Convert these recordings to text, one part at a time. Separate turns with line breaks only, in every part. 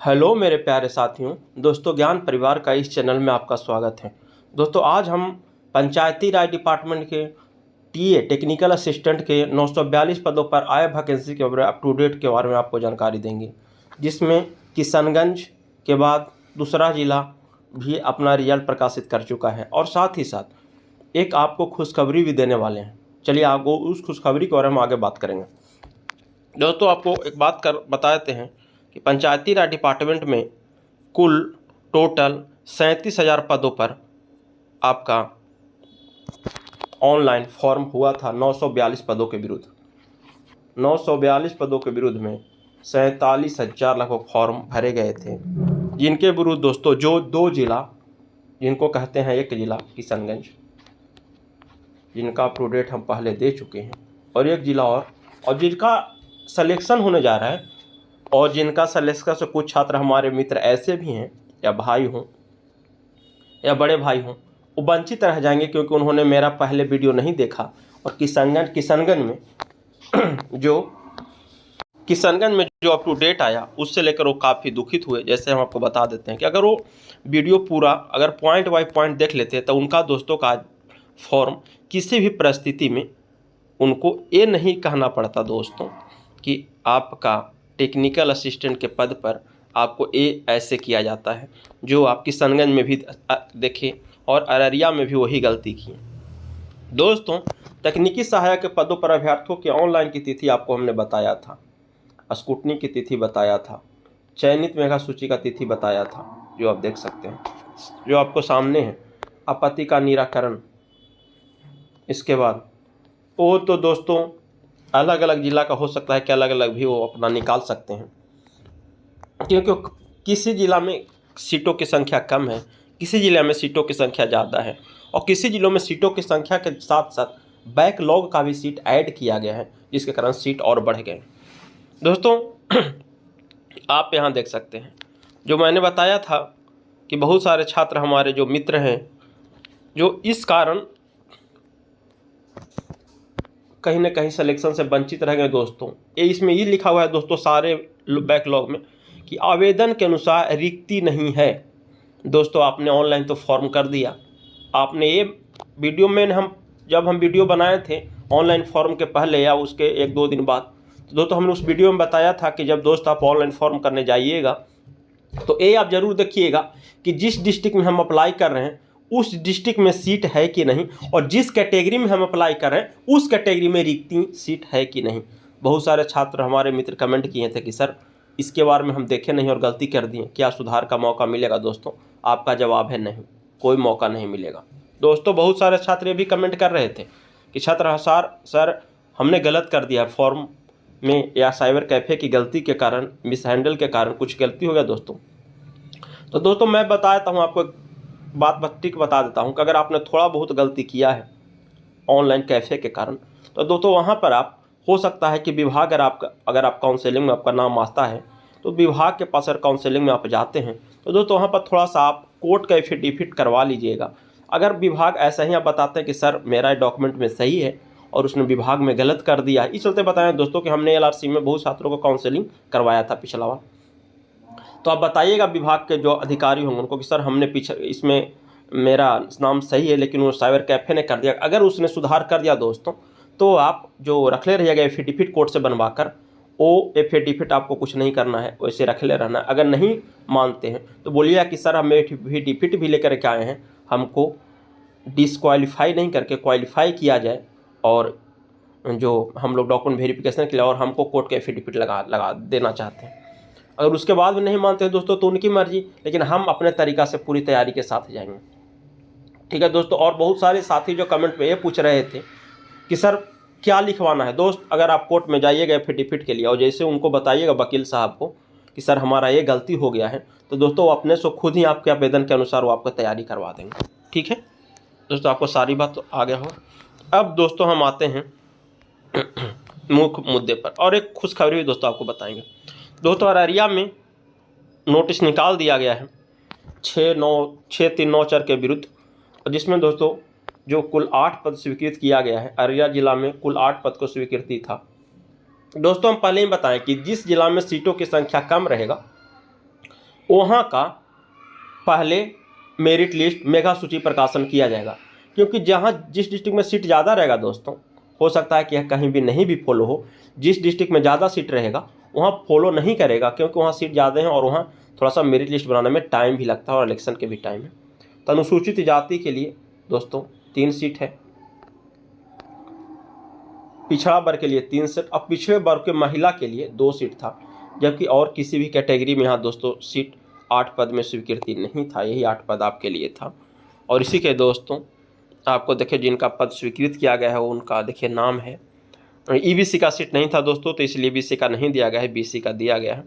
Hello मेरे प्यारे साथियों, दोस्तों ज्ञान परिवार का इस चैनल में आपका स्वागत है। दोस्तों आज हम पंचायती राज डिपार्टमेंट के टीए टेक्निकल असिस्टेंट के 942 पदों पर आए वैकेंसी के बारे अप टू डेट के बारे में आपको जानकारी देंगे, जिसमें किशनगंज के बाद दूसरा ज़िला भी अपना रिजल्ट प्रकाशित कर चुका है और साथ ही साथ एक आपको खुशखबरी भी देने वाले हैं। चलिए आपको उस खुशखबरी के बारे में आगे बात करेंगे। दोस्तों आपको एक बात बता देते हैं कि पंचायती राज डिपार्टमेंट में कुल टोटल 37,000 पदों पर आपका ऑनलाइन फॉर्म हुआ था 942 पदों के विरुद्ध। 942 पदों के विरुद्ध में 47,000 लगभग फॉर्म भरे गए थे, जिनके विरुद्ध दोस्तों जो दो जिला जिनको कहते हैं, एक जिला किशनगंज जिनका अप टू डेट हम पहले दे चुके हैं, और एक जिला और जिनका सिलेक्शन होने जा रहा है, और जिनका सिलेक्शन से कुछ छात्र हमारे मित्र ऐसे भी हैं या भाई हों या बड़े भाई हों, वो वंचित रह जाएंगे क्योंकि उन्होंने मेरा पहले वीडियो नहीं देखा। और किशनगंज में जो अप टू डेट आया उससे लेकर वो काफ़ी दुखित हुए। जैसे हम आपको बता देते हैं कि अगर वो वीडियो पूरा अगर पॉइंट बाय पॉइंट देख लेते तो उनका दोस्तों का फॉर्म किसी भी परिस्थिति में उनको ये नहीं कहना पड़ता दोस्तों कि आपका टेक्निकल असिस्टेंट के पद पर आपको ये ऐसे किया जाता है, जो आप किशनगंज में भी देखें और अररिया में भी वही गलती की। दोस्तों तकनीकी सहायक के पदों पर अभ्यर्थियों की ऑनलाइन की तिथि आपको हमने बताया था, स्कूटनी की तिथि बताया था, चयनित मेगा सूची का तिथि बताया था, जो आप देख सकते हैं, जो आपको सामने है, आपत्ति का निराकरण। इसके बाद वो तो दोस्तों अलग अलग जिला का हो सकता है कि अलग अलग भी वो अपना निकाल सकते हैं, क्योंकि किसी जिला में सीटों की संख्या कम है, किसी जिले में सीटों की संख्या ज़्यादा है, और किसी जिलों में सीटों की संख्या के साथ साथ बैकलॉग का भी सीट ऐड किया गया है, जिसके कारण सीट और बढ़ गए। दोस्तों आप यहाँ देख सकते हैं, जो मैंने बताया था कि बहुत सारे छात्र हमारे जो मित्र हैं जो इस कारण कहीं ना कहीं सिलेक्शन से वंचित रह गए। दोस्तों इसमें ये लिखा हुआ है दोस्तों सारे बैकलॉग में कि आवेदन के अनुसार रिक्ति नहीं है। दोस्तों आपने ऑनलाइन तो फॉर्म कर दिया, आपने ये वीडियो में जब हम वीडियो बनाए थे ऑनलाइन फॉर्म के पहले या उसके 1-2 दिन बाद, तो दोस्तों हमने उस वीडियो में बताया था कि जब दोस्त आप ऑनलाइन फॉर्म करने जाइएगा तो ये आप ज़रूर देखिएगा कि जिस डिस्ट्रिक्ट में हम अप्लाई कर रहे हैं उस डिस्ट्रिक्ट में सीट है कि नहीं, और जिस कैटेगरी में हम अप्लाई कर रहे हैं उस कैटेगरी में रिक्ति सीट है कि नहीं। बहुत सारे छात्र हमारे मित्र कमेंट किए थे कि सर इसके बारे में हम देखे नहीं और गलती कर दिए, क्या सुधार का मौका मिलेगा? दोस्तों आपका जवाब है नहीं, कोई मौका नहीं मिलेगा। दोस्तों बहुत सारे छात्र ये भी कमेंट कर रहे थे कि छात्र सर हमने गलत कर दिया फॉर्म में, या साइबर कैफ़े की गलती के कारण, मिसहैंडल के कारण कुछ गलती हो गया। तो दोस्तों मैं बताता हूँ आपको, बात ठीक बता देता हूँ कि अगर आपने थोड़ा बहुत गलती किया है ऑनलाइन कैफ़े के कारण, तो दोस्तों वहाँ पर आप हो सकता है कि विभाग अगर आप काउंसलिंग में आपका नाम आता है तो विभाग के पास अगर काउंसलिंग में आप जाते हैं तो दोस्तों वहाँ पर थोड़ा सा आप कोर्ट का एफिडेविट करवा लीजिएगा। अगर विभाग ऐसा ही आप बताते हैं कि सर मेरा डॉक्यूमेंट में सही है और उसने विभाग में गलत कर दिया है, इस चलते बताएं दोस्तों कि हमने LRC में बहुत छात्रों को काउंसलिंग करवाया था पिछला बार, तो आप बताइएगा विभाग के जो अधिकारी होंगे उनको कि सर हमने इसमें मेरा नाम सही है लेकिन वो साइबर कैफ़े ने कर दिया। अगर उसने सुधार कर दिया दोस्तों तो आप जो रख ले रहिएगा एफिडेविट कोर्ट से बनवा कर, वो एफिडेविट आपको कुछ नहीं करना है, वैसे रख ले रहना है। अगर नहीं मानते हैं तो बोलिएगा कि सर हम एफिडेविट भी लेकर के आए हैं, हमको डिसक्वालीफाई नहीं करके क्वालिफाई किया जाए, और जो हम लोग डॉक्यूमेंट वेरिफिकेशन के लिए और हमको कोर्ट का एफिडेविट लगा देना चाहते हैं। अगर उसके बाद भी नहीं मानते हैं दोस्तों तो उनकी मर्जी, लेकिन हम अपने तरीक़ा से पूरी तैयारी के साथ जाएंगे। ठीक है दोस्तों, और बहुत सारे साथी जो कमेंट पे ये पूछ रहे थे कि सर क्या लिखवाना है। दोस्त अगर आप कोर्ट में जाइएगा एफिडेविट के लिए और जैसे उनको बताइएगा वकील साहब को कि सर हमारा ये गलती हो गया है, तो दोस्तों वो अपने से खुद ही आपके आवेदन के अनुसार वो आपको तैयारी करवा देंगे। ठीक है दोस्तों, आपको सारी बात तो आ गया हो। अब दोस्तों हम आते हैं मुख्य मुद्दे पर, और एक खुशखबरी भी दोस्तों आपको बताएंगे। दोस्तों अररिया में नोटिस निकाल दिया गया है 639 के विरुद्ध, जिसमें दोस्तों जो कुल 8 पद स्वीकृत किया गया है। अररिया जिला में कुल 8 पद को स्वीकृति था। दोस्तों हम पहले ही बताएं कि जिस जिला में सीटों की संख्या कम रहेगा वहाँ का पहले मेरिट लिस्ट मेगा सूची प्रकाशन किया जाएगा, क्योंकि जहाँ जिस डिस्ट्रिक्ट में सीट ज़्यादा रहेगा दोस्तों, हो सकता है कि यह कहीं भी नहीं भी फॉलो हो। जिस डिस्ट्रिक्ट में ज़्यादा सीट रहेगा वहाँ फॉलो नहीं करेगा, क्योंकि वहाँ सीट ज़्यादा है और वहाँ थोड़ा सा मेरिट लिस्ट बनाने में टाइम भी लगता है और इलेक्शन के भी टाइम है। तो अनुसूचित जाति के लिए दोस्तों 3 सीट है, पिछड़ा वर्ग के लिए 3 सीट और पिछड़े वर्ग के महिला के लिए 2 सीट था, जबकि और किसी भी कैटेगरी में यहाँ दोस्तों सीट 8 पद में स्वीकृति नहीं था, यही 8 पद आपके लिए था। और इसी के दोस्तों आपको देखिए जिनका पद स्वीकृत किया गया है उनका देखिए नाम है। ईबीसी का सीट नहीं था दोस्तों, तो इसलिए बीसी का नहीं दिया गया है, बीसी का दिया गया है।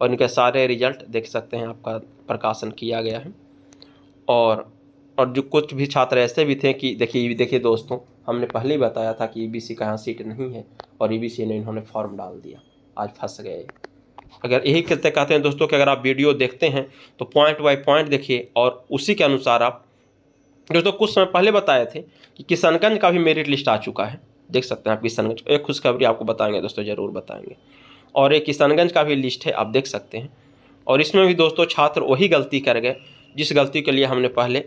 और इनके सारे रिजल्ट देख सकते हैं, आपका प्रकाशन किया गया है। और जो कुछ भी छात्र ऐसे भी थे कि देखिए दोस्तों, हमने पहले ही बताया था कि ईबीसी का यहाँ सीट नहीं है और ईबीसी ने इन्होंने फॉर्म डाल दिया, आज फंस गए। अगर यही कहते हैं दोस्तों कि अगर आप वीडियो देखते हैं तो पॉइंट बाय पॉइंट देखिए और उसी के अनुसार आप दोस्तों कुछ समय पहले बताए थे कि किशनगंज का भी मेरिट लिस्ट आ चुका है, देख सकते हैं आप किशनगंज। एक खुशखबरी आपको बताएंगे दोस्तों, ज़रूर बताएंगे। और एक किशनगंज का भी लिस्ट है, आप देख सकते हैं। और इसमें भी दोस्तों छात्र वही गलती कर गए जिस गलती के लिए हमने पहले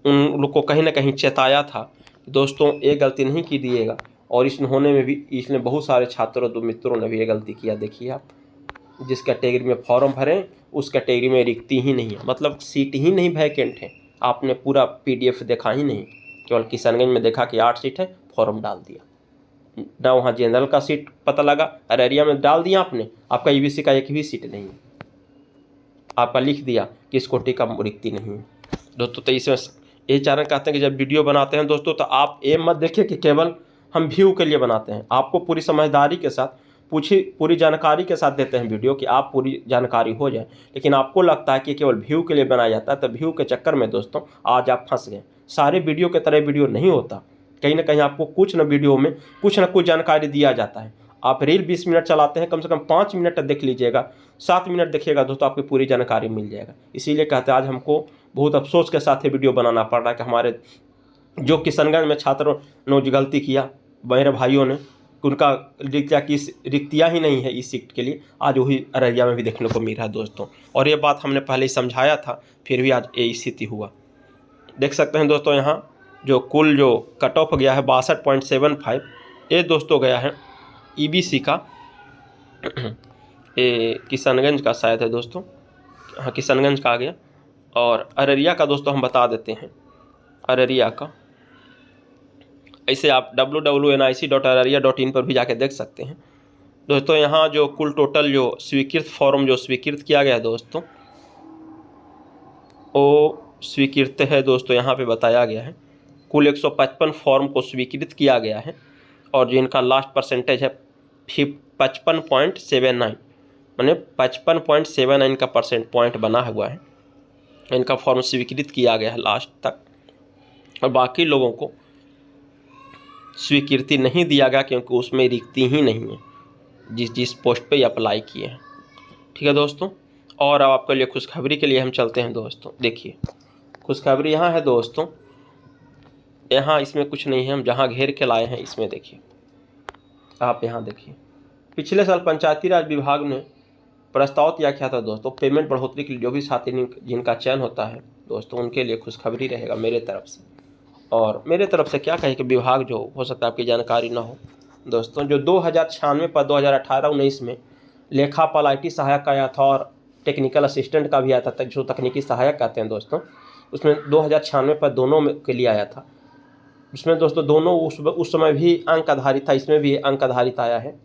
उन लोग को कहीं ना कहीं चेताया था। दोस्तों ये गलती नहीं की दिएगा, और इसमें होने में भी इसमें बहुत सारे छात्रों दो मित्रों ने भी ये गलती किया। देखिए आप, जिस कैटेगरी में फॉर्म भरें उस कैटेगरी में रिक्ति ही नहीं है, मतलब सीट ही नहीं वैकेंट है। आपने पूरा पीडीएफ देखा ही नहीं, केवल किशनगंज में देखा कि 8 सीट है, फॉर्म डाल दिया ना, वहाँ जनरल का सीट पता लगा, अररिया में डाल दिया आपने, आपका ईबीसी का एक भी सीट नहीं है, आपका लिख दिया कि इस कोटि का रिक्ति नहीं है दोस्तों। तो इसमें यही कारण कहते हैं कि जब वीडियो बनाते हैं दोस्तों तो आप ये मत देखिए कि केवल हम व्यू के लिए बनाते हैं, आपको पूरी समझदारी के साथ पूरी जानकारी के साथ देते हैं वीडियो कि आप पूरी जानकारी हो जाए। लेकिन आपको लगता है कि केवल व्यू के लिए बनाया जाता है, तो व्यू के चक्कर में दोस्तों आज आप फंस गए। सारे वीडियो के तरह वीडियो नहीं होता, कहीं ना कहीं आपको कुछ न वीडियो में कुछ न कुछ जानकारी दिया जाता है। आप रील 20 मिनट चलाते हैं, कम से कम 5 मिनट देख लीजिएगा, 7 मिनट देखिएगा दोस्तों, आपकी पूरी जानकारी मिल जाएगा। इसीलिए कहते हैं आज हमको बहुत अफसोस के साथ ये वीडियो बनाना पड़ रहा है कि हमारे जो किशनगंज में छात्रों ने जो गलती किया मेरे भाइयों ने, उनका रिक्तियाँ ही नहीं है इस सीट के लिए, आज वही अररिया में भी देखने को मिल रहा है दोस्तों। और ये बात हमने पहले ही समझाया था, फिर भी आज ये स्थिति हुआ। देख सकते हैं दोस्तों, यहाँ जो कुल जो कट ऑफ गया है 62.75, ये दोस्तों गया है ईबीसी का, ये किशनगंज का शायद है दोस्तों, हाँ किशनगंज का आ गया। और अररिया का दोस्तों हम बता देते हैं, अररिया का ऐसे आप www.nic.araria.in पर भी जाके देख सकते हैं दोस्तों। यहाँ जो कुल टोटल जो स्वीकृत फॉर्म जो स्वीकृत किया गया है दोस्तों, वो स्वीकृत है दोस्तों, यहाँ पे बताया गया है कुल 155 फॉर्म को स्वीकृत किया गया है। और जो इनका लास्ट परसेंटेज है 55.79, माने 55.79 का परसेंट पॉइंट बना हुआ है, इनका फॉर्म स्वीकृत किया गया है लास्ट तक। और बाकी लोगों को स्वीकृति नहीं दिया गया क्योंकि उसमें रिक्ति ही नहीं है जिस पोस्ट पे अप्लाई किए हैं। ठीक है दोस्तों, और अब आपके लिए खुशखबरी के लिए हम चलते हैं दोस्तों। देखिए खुशखबरी यहाँ है दोस्तों, यहाँ इसमें कुछ नहीं है, हम जहाँ घेर के लाए हैं इसमें देखिए, आप यहाँ देखिए। पिछले साल पंचायती राज विभाग ने प्रस्ताव तैयार किया था दोस्तों, पेमेंट बढ़ोतरी के लिए जो भी छात्र जिनका चयन होता है दोस्तों, उनके लिए खुशखबरी रहेगा मेरे तरफ से। और मेरे तरफ से क्या कहे कि विभाग जो हो सकता है आपकी जानकारी ना हो दोस्तों, जो 2096 पर 2018-19 में लेखापाल IT सहायक आया था और टेक्निकल असिस्टेंट का भी आया था, जो तकनीकी सहायक कहते हैं दोस्तों, उसमें 2096 पर दोनों के लिए आया था। इसमें दोस्तों दोनों उस समय भी अंक आधारित था, इसमें भी अंक आधारित आया है।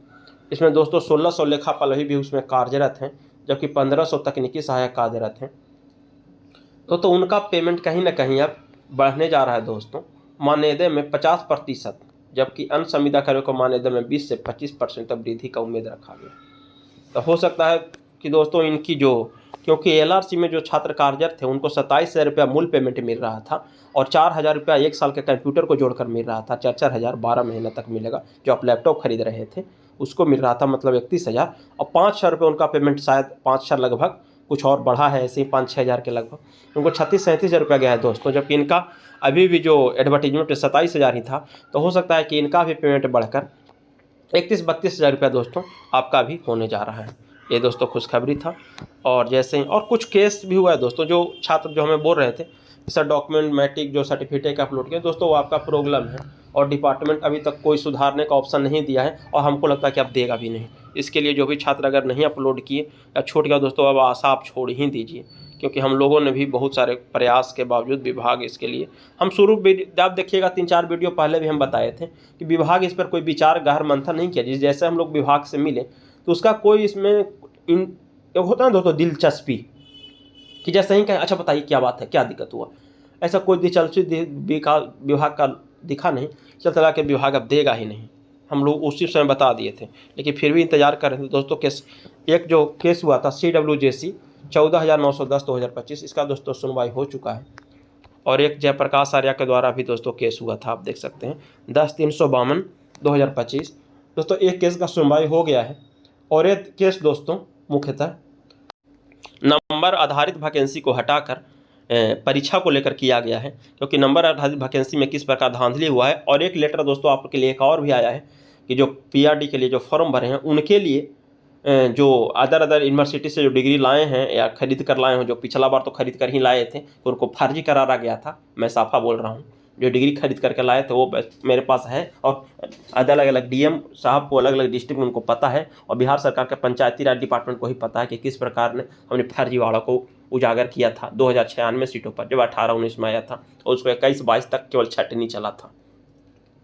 इसमें दोस्तों 1600 लेखापाल भी उसमें कार्यरत हैं, जबकि 1500 तकनीकी सहायक कार्यरत हैं। तो उनका पेमेंट कहीं ना कहीं अब बढ़ने जा रहा है दोस्तों, मानदेय में 50%, जबकि अन्य संविदा कार्यों को मानदेय में 20 से 25% तक वृद्धि का उम्मीद रखा गया। तो हो सकता है कि दोस्तों इनकी जो, क्योंकि LRC में जो छात्र कार्यरत थे उनको 27,000 रुपया मूल पेमेंट मिल रहा था और 4,000 रुपया 1 साल के कंप्यूटर को जोड़कर मिल रहा था, 4,000 12 महीने तक मिलेगा। जो आप लैपटॉप खरीद रहे थे उसको मिल रहा था, मतलब 31,000, और 5,000 रुपये उनका पेमेंट, शायद 5,000 लगभग, कुछ और बढ़ा है ऐसे ही 5-6 हज़ार के लगभग, उनको 36-37 रुपया गया है दोस्तों। जबकि इनका अभी भी जो एडवर्टीजमेंट 27,000 ही था, तो हो सकता है कि इनका भी पेमेंट बढ़कर 31-32 हज़ार रुपया दोस्तों आपका भी होने जा रहा है। ये दोस्तों खुशखबरी था। और जैसे ही और कुछ केस भी हुआ है दोस्तों, जो छात्र जो हमें बोल रहे थे सर डॉक्यूमेंट मैट्रिक जो सर्टिफिकेट अपलोड किया दोस्तों, वो आपका प्रॉब्लम है और डिपार्टमेंट अभी तक कोई सुधारने का ऑप्शन नहीं दिया है और हमको लगता है कि अब देगा भी नहीं। इसके लिए जो भी छात्र अगर नहीं अपलोड किए या छूट गया दोस्तों, अब आशा आप छोड़ ही दीजिए, क्योंकि हम लोगों ने भी बहुत सारे प्रयास के बावजूद विभाग इसके लिए हम आप देखिएगा 3-4 वीडियो पहले भी हम बताए थे कि विभाग इस पर कोई विचार गहन मंथन नहीं किया। जैसे हम लोग विभाग से मिले तो उसका कोई इसमें होता है दोस्तों दिलचस्पी कि जैसे ही कहें अच्छा बताइए क्या बात है, क्या दिक्कत हुआ, ऐसा कोई दिलचस्पी विभाग का दिखा नहीं। चलता के विभाग अब देगा ही नहीं, हम लोग उसी समय बता दिए थे, लेकिन फिर भी इंतजार कर रहे थे दोस्तों। केस एक जो केस हुआ था CWJC 14,910/2025, इसका दोस्तों सुनवाई हो चुका है। और एक जयप्रकाश आर्या के द्वारा भी दोस्तों केस हुआ था, आप देख सकते हैं 10/352/2025 दोस्तों, एक केस का सुनवाई हो गया है। और एक केस दोस्तों मुख्यतः नंबर आधारित वैकेंसी को हटाकर परीक्षा को लेकर किया गया है, क्योंकि नंबर आधारित वैकेंसी में किस प्रकार धांधली हुआ है। और एक लेटर दोस्तों आपके लिए एक और भी आया है कि जो PRD के लिए जो फॉर्म भरे हैं उनके लिए जो अदर यूनिवर्सिटी से जो डिग्री लाए हैं या खरीद कर लाए हैं, जो पिछला बार तो खरीद कर ही लाए थे तो उनको फर्जी करारा गया था, मैं साफा बोल रहा हूँ, जो डिग्री खरीद करके लाए थे वो मेरे पास है। और अलग अलग DM साहब को अलग अलग डिस्ट्रिक्ट में उनको पता है, और बिहार सरकार के पंचायती राज डिपार्टमेंट को ही पता है कि किस प्रकार ने हमने फर्जीवाड़ा को उजागर किया था 2096 सीटों पर, जब 18-19 में आया था और उसको 21-22 तक केवल छटनी चला था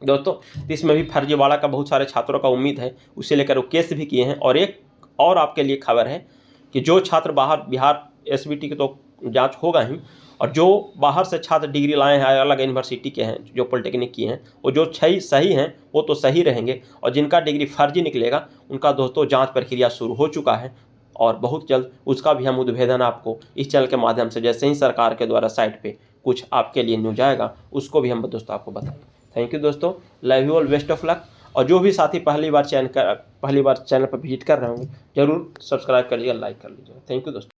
दोस्तों। इसमें भी फर्जीवाड़ा का बहुत सारे छात्रों का उम्मीद है, उसे लेकर वो केस भी किए हैं। और एक और आपके लिए खबर है कि जो छात्र बाहर बिहार SBT की तो जांच होगा ही, और जो बाहर से छात्र डिग्री लाए हैं अलग यूनिवर्सिटी के हैं, जो पॉलिटेक्निक किए हैं, वो जो सही हैं वो तो सही रहेंगे, और जिनका डिग्री फर्जी निकलेगा उनका दोस्तों जांच प्रक्रिया शुरू हो चुका है। और बहुत जल्द उसका भी हम उद्भेदन आपको इस चैनल के माध्यम से, जैसे ही सरकार के द्वारा साइट पे कुछ आपके लिए न्यूज आएगा उसको भी हम दोस्तों आपको बताएंगे। थैंक यू दोस्तों, love you all, best of luck. और जो भी साथी पहली बार चैनल पर विजिट कर रहे होंगे जरूर सब्सक्राइब कर लीजिएगा, लाइक कर लीजिएगा। थैंक यू दोस्तों।